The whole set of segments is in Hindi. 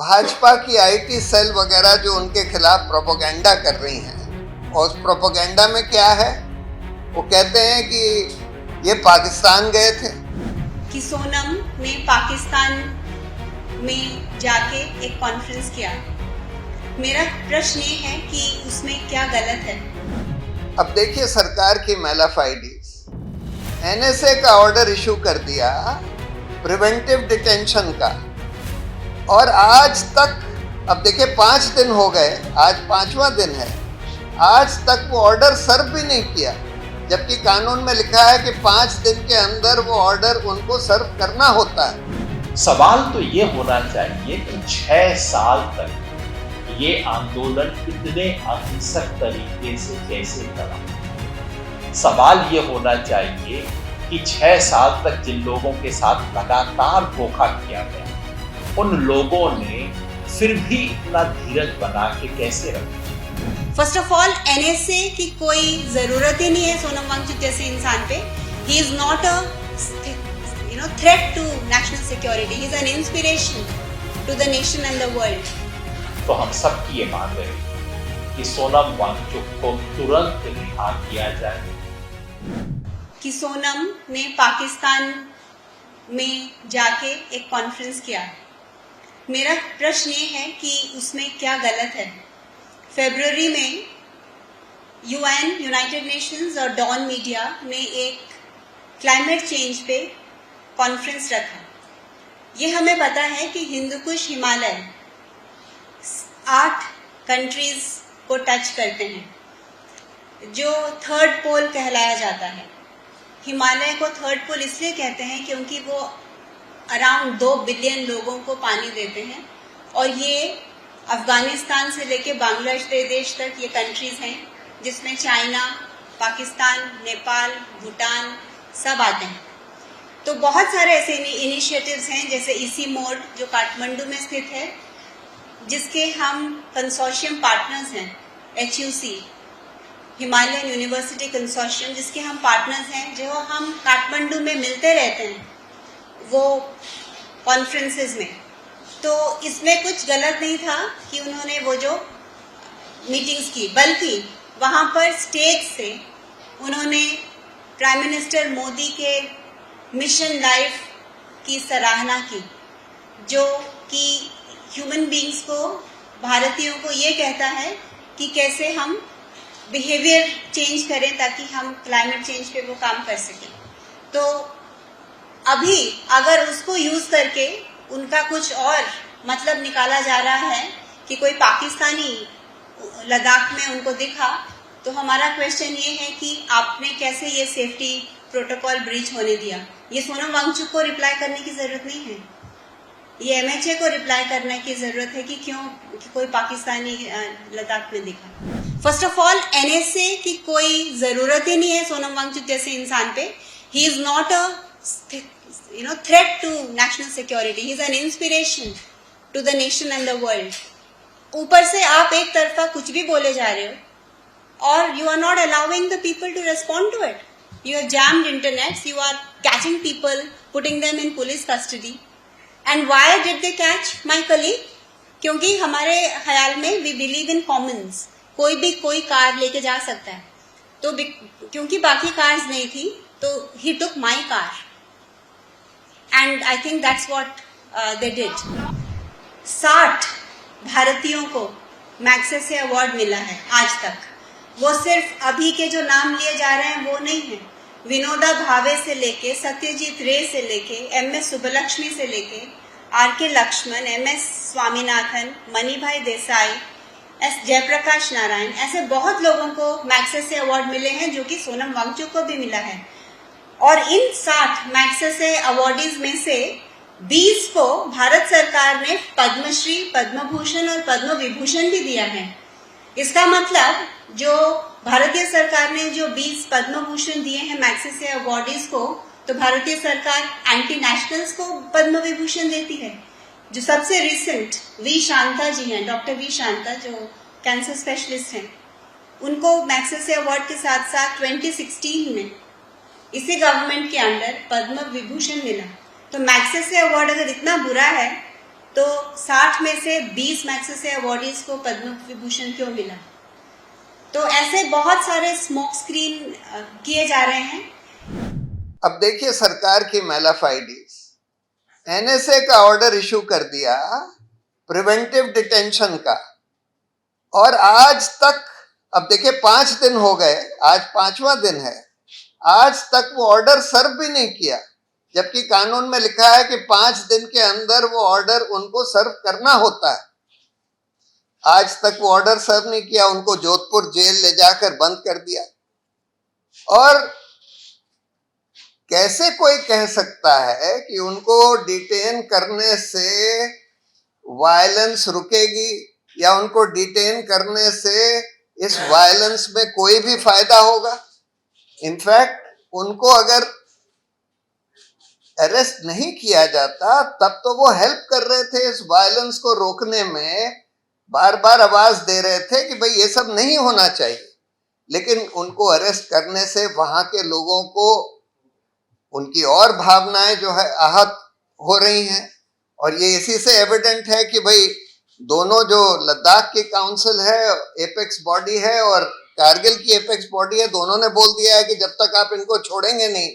भाजपा की आईटी सेल वगैरह जो उनके खिलाफ प्रोपेगेंडा कर रही हैं, और उस प्रोपेगेंडा में क्या है, वो कहते हैं कि ये पाकिस्तान गए थे, कि सोनम ने पाकिस्तान में जाके एक कॉन्फ्रेंस किया। मेरा प्रश्न ये है कि उसमें क्या गलत है। अब देखिए, सरकार की मैलाफाइडीज, एनएसए का ऑर्डर इशू कर दिया प्रिवेंटिव डिटेंशन का, और आज तक, अब देखिए 5 दिन हो गए, आज 5वां दिन है, आज तक वो ऑर्डर सर्व भी नहीं किया, जबकि कानून में लिखा है कि 5 दिन के अंदर वो ऑर्डर उनको सर्व करना होता है। सवाल तो ये होना चाहिए कि 6 साल तक ये आंदोलन इतने अहिंसक तरीके से कैसे चला। सवाल ये होना चाहिए कि 6 साल तक जिन लोगों के साथ लगातार धोखा किया गया, उन लोगों ने फिर भी इतना धीरज बना के कैसे रखा। फर्स्ट ऑफ ऑल, एनएसए की कोई जरूरत ही नहीं है सोनम वांगचुक जैसे इंसान पे। He is not a threat to national security, he is an inspiration to the nation and the world. तो हम सब की ये मांग है कि सोनम वांगचुक को तुरंत रिहा किया जाए। कि सोनम ने पाकिस्तान में जाके एक कॉन्फ्रेंस किया। मेरा प्रश्न ये है कि उसमें क्या गलत है। फरवरी में यूएन, यूनाइटेड नेशंस और डॉन मीडिया ने एक क्लाइमेट चेंज पे कॉन्फ्रेंस रखा। ये हमें पता है कि हिंदुकुश हिमालय 8 कंट्रीज को टच करते हैं, जो थर्ड पोल कहलाया जाता है। हिमालय को थर्ड पोल इसलिए कहते हैं क्योंकि वो अराउंड 2 बिलियन लोगों को पानी देते हैं, और ये अफगानिस्तान से लेके बांग्लादेश तक ये कंट्रीज हैं, जिसमें चाइना, पाकिस्तान, नेपाल, भूटान सब आते हैं। तो बहुत सारे ऐसे इनिशिएटिव्स हैं, जैसे इसी मोड जो काठमांडू में स्थित है, जिसके हम कंसोर्शियम पार्टनर्स हैं। HUC, हिमालयन यूनिवर्सिटी कंसोर्शियम, जिसके हम पार्टनर्स हैं, जो हम काठमांडू में मिलते रहते हैं वो कॉन्फ्रेंसेस में। तो इसमें कुछ गलत नहीं था कि उन्होंने वो जो मीटिंग्स की, बल्कि वहां पर स्टेज से उन्होंने प्राइम मिनिस्टर मोदी के मिशन लाइफ की सराहना की, जो कि ह्यूमन बीइंग्स को, भारतीयों को ये कहता है कि कैसे हम बिहेवियर चेंज करें ताकि हम क्लाइमेट चेंज पे वो काम कर सकें। तो अभी अगर उसको यूज करके उनका कुछ और मतलब निकाला जा रहा है कि कोई पाकिस्तानी लद्दाख में उनको दिखा, तो हमारा क्वेश्चन ये है कि आपने कैसे ये सेफ्टी प्रोटोकॉल ब्रीच होने दिया। ये सोनम वांगचुक को रिप्लाई करने की जरूरत नहीं है, ये MHA को रिप्लाई करने की जरूरत है कि क्यों कि कोई पाकिस्तानी लद्दाख में दिखा। फर्स्ट ऑफ ऑल, NSA की कोई जरूरत ही नहीं है सोनम वांगचुक जैसे इंसान पे। He is not a threat to national security, he is an inspiration to the nation and the world। ऊपर से आप एक तरफा कुछ भी बोले जा रहे हो, और you are not allowing the people to respond to it। You have jammed internets, you are catching people, putting them in police custody। And why did they catch my colleague? क्योंकि हमारे ख्याल में we believe in commons, कोई भी कोई कार लेके जा सकता है, तो क्योंकि बाकी कार्स नहीं थी तो he took my car। And I think that's what they did। 60 भारतीयों को मैग्सेसे अवार्ड मिला है आज तक। वो सिर्फ अभी के जो नाम लिए जा रहे हैं वो नहीं है। विनोदा भावे से लेके, सत्यजीत रे से लेके, MS सुब्बलक्ष्मी से लेके, RK Lakshman, MS Swaminathan, Manibhai Desai, S Jayaprakash Narayan, ऐसे बहुत लोगों को मैग्सेसे अवार्ड मिले हैं, जो कि सोनम वांगचुक को भी मिला है। और इन 60 मैग्सेसे अवार्डीज में से 20 को भारत सरकार ने पद्मश्री, पद्म भूषण और पद्म विभूषण भी दिया है। इसका मतलब जो भारतीय सरकार ने जो 20 पद्म भूषण दिए हैं मैग्सेसे अवार्डीज को, तो भारतीय सरकार एंटी नेशनल्स को पद्म विभूषण देती है। जो सबसे रिसेंट वी शांता जी हैं, डॉक्टर वी शांता, जो कैंसर स्पेशलिस्ट हैं, उनको मैग्सेसे अवार्ड के साथ साथ 2016 में इसी गवर्नमेंट के अंडर पद्म विभूषण मिला। तो मैग्सेसे अवार्ड अगर इतना बुरा है तो 60 में से 20 मैग्सेसे अवॉर्डीज को पद्म विभूषण क्यों मिला? तो ऐसे बहुत सारे स्मोक स्क्रीन किए जा रहे हैं। अब देखिए सरकार की मैलाफाइडीज, एनएसए का ऑर्डर इशू कर दिया प्रिवेंटिव डिटेंशन का, और आज तक, अब देखिए 5 दिन हो गए, आज 5वां दिन है, आज तक वो ऑर्डर सर्व भी नहीं किया, जबकि कानून में लिखा है कि 5 दिन के अंदर वो ऑर्डर उनको सर्व करना होता है। आज तक वो ऑर्डर सर्व नहीं किया, उनको जोधपुर जेल ले जाकर बंद कर दिया। और कैसे कोई कह सकता है कि उनको डिटेन करने से वायलेंस रुकेगी या उनको डिटेन करने से इस वायलेंस में कोई भी फायदा होगा? इनफैक्ट उनको अगर अरेस्ट नहीं किया जाता तब तो वो हेल्प कर रहे थे इस वायलेंस को रोकने में, बार बार आवाज दे रहे थे कि भाई ये सब नहीं होना चाहिए। लेकिन उनको अरेस्ट करने से वहां के लोगों को उनकी और भावनाएं जो है आहत हो रही हैं। और ये इसी से एविडेंट है कि भाई दोनों, जो लद्दाख की काउंसिल है, एपेक्स बॉडी है, और कारगिल की एपेक्स बॉडी है, दोनों ने बोल दिया है कि जब तक आप इनको छोड़ेंगे नहीं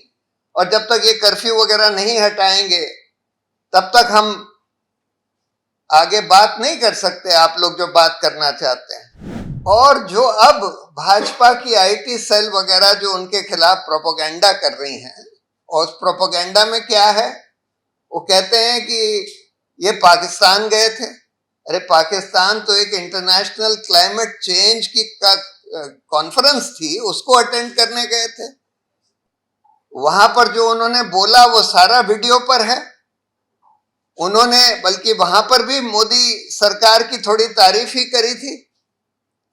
और जब तक ये कर्फ्यू वगैरह नहीं हटाएंगे तब तक हम आगे बात नहीं कर सकते, आप लोग जो बात करना चाहते हैं। और जो अब भाजपा की आईटी सेल वगैरह जो उनके खिलाफ प्रोपेगेंडा कर रही हैं, और उस प्रोपेगेंडा में क्या है, वो कहते हैं कि ये पाकिस्तान गए थे। अरे पाकिस्तान तो एक इंटरनेशनल क्लाइमेट चेंज की कॉन्फ्रेंस थी, उसको अटेंड करने गए थे। वहां पर जो उन्होंने बोला वो सारा वीडियो पर है। उन्होंने बल्कि वहां पर भी मोदी सरकार की थोड़ी तारीफ ही करी थी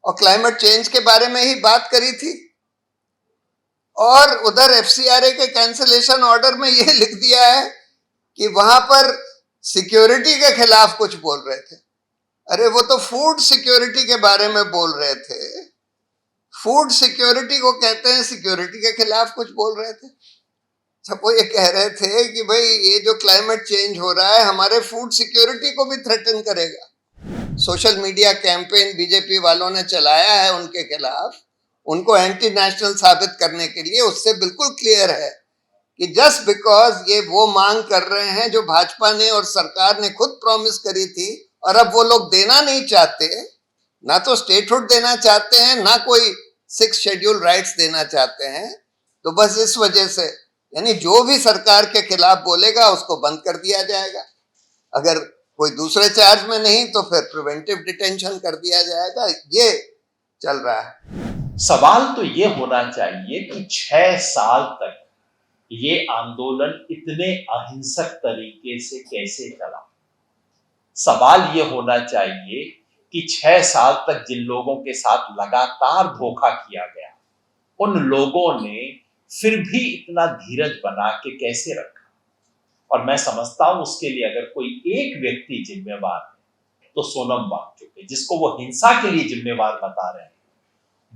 और क्लाइमेट चेंज के बारे में ही बात करी थी। और उधर एफसीआरए के कैंसलेशन ऑर्डर में यह लिख दिया है कि वहां पर सिक्योरिटी के खिलाफ कुछ बोल रहे थे। अरे वो तो फूड सिक्योरिटी के बारे में बोल रहे थे। फूड सिक्योरिटी को कहते हैं सिक्योरिटी के खिलाफ कुछ बोल रहे थे। सब वो ये कह रहे थे कि भाई ये जो क्लाइमेट चेंज हो रहा है हमारे फूड सिक्योरिटी को भी थ्रेटन करेगा। सोशल मीडिया कैंपेन बीजेपी वालों ने चलाया है उनके खिलाफ, उनको एंटी नेशनल साबित करने के लिए। उससे बिल्कुल क्लियर है कि जस्ट बिकॉज ये वो मांग कर रहे हैं जो भाजपा ने और सरकार ने खुद प्रॉमिस करी थी, और अब वो लोग देना नहीं चाहते, ना तो स्टेटहुड देना चाहते हैं, ना कोई 6 शेड्यूल राइट्स देना चाहते हैं, तो बस इस वजह से, यानी जो भी सरकार के खिलाफ बोलेगा उसको बंद कर दिया जाएगा। अगर कोई दूसरे चार्ज में नहीं तो फिर प्रिवेंटिव डिटेंशन कर दिया जाएगा। ये चल रहा है। सवाल तो ये होना चाहिए कि 6 साल तक ये आंदोलन इतने अहिंसक तरीके से कैसे चला। सवाल ये होना चाहिए कि 6 साल तक जिन लोगों के साथ लगातार धोखा किया गया, उन लोगों ने फिर भी इतना धीरज बना के कैसे रखा। और मैं समझता हूं उसके लिए अगर कोई एक व्यक्ति जिम्मेवार है तो सोनम वांगचुक है, जिसको वो हिंसा के लिए जिम्मेवार बता रहे हैं।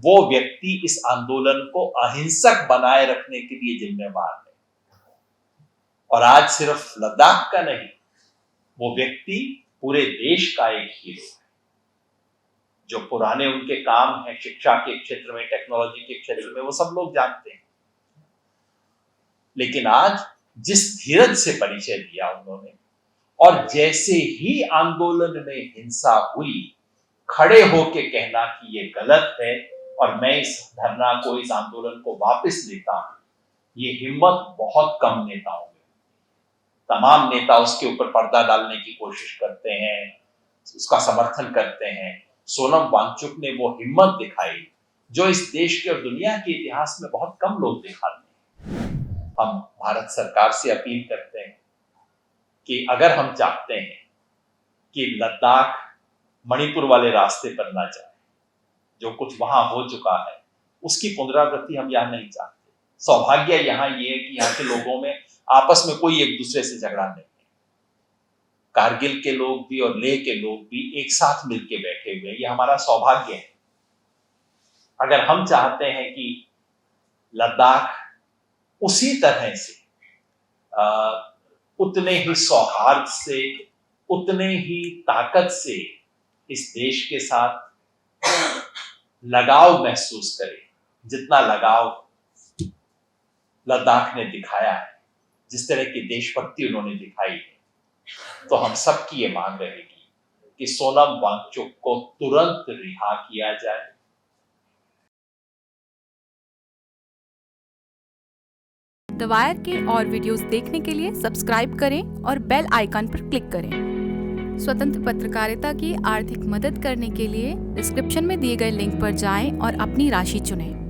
वो व्यक्ति इस आंदोलन को अहिंसक बनाए रखने के लिए जिम्मेवार है। और आज सिर्फ लद्दाख का नहीं, वो व्यक्ति पूरे देश का एक हीरो है। जो पुराने उनके काम है शिक्षा के क्षेत्र में, टेक्नोलॉजी के क्षेत्र में, वो सब लोग जानते हैं। लेकिन आज जिस धीरज से परिचय दिया उन्होंने, और जैसे ही आंदोलन में हिंसा हुई, खड़े होके कहना कि ये गलत है और मैं इस धरना को, इस आंदोलन को वापस लेता हूं, ये हिम्मत बहुत कम नेताओं में। तमाम नेता उसके ऊपर पर्दा डालने की कोशिश करते हैं, उसका समर्थन करते हैं। सोनम वांगचुक ने वो हिम्मत दिखाई जो इस देश के और दुनिया के इतिहास में बहुत कम लोग दिखाते हैं। हम भारत सरकार से अपील करते हैं कि अगर हम चाहते हैं कि लद्दाख मणिपुर वाले रास्ते पर ना जाए, जो कुछ वहां हो चुका है उसकी पुनरावृत्ति हम यहां नहीं चाहते। सौभाग्य यहाँ ये है कि यहाँ के लोगों में आपस में कोई एक दूसरे से झगड़ा नहीं है। कारगिल के लोग भी और लेह के लोग भी एक साथ मिलके बैठे हुए, ये हमारा सौभाग्य है। अगर हम चाहते हैं कि लद्दाख उसी तरह से उतने ही सौहार्द से उतने ही ताकत से इस देश के साथ लगाव महसूस करे जितना लगाव लद्दाख ने दिखाया है, जिस तरह की देशभक्ति उन्होंने दिखाई है। तो हम सबकी ये मांग रहेगी कि सोनम वांगचुक को तुरंत रिहा किया जाए। द वायर के और वीडियोस देखने के लिए सब्सक्राइब करें और बेल आइकन पर क्लिक करें। स्वतंत्र पत्रकारिता की आर्थिक मदद करने के लिए डिस्क्रिप्शन में दिए गए लिंक पर जाएं और अपनी राशि चुनें।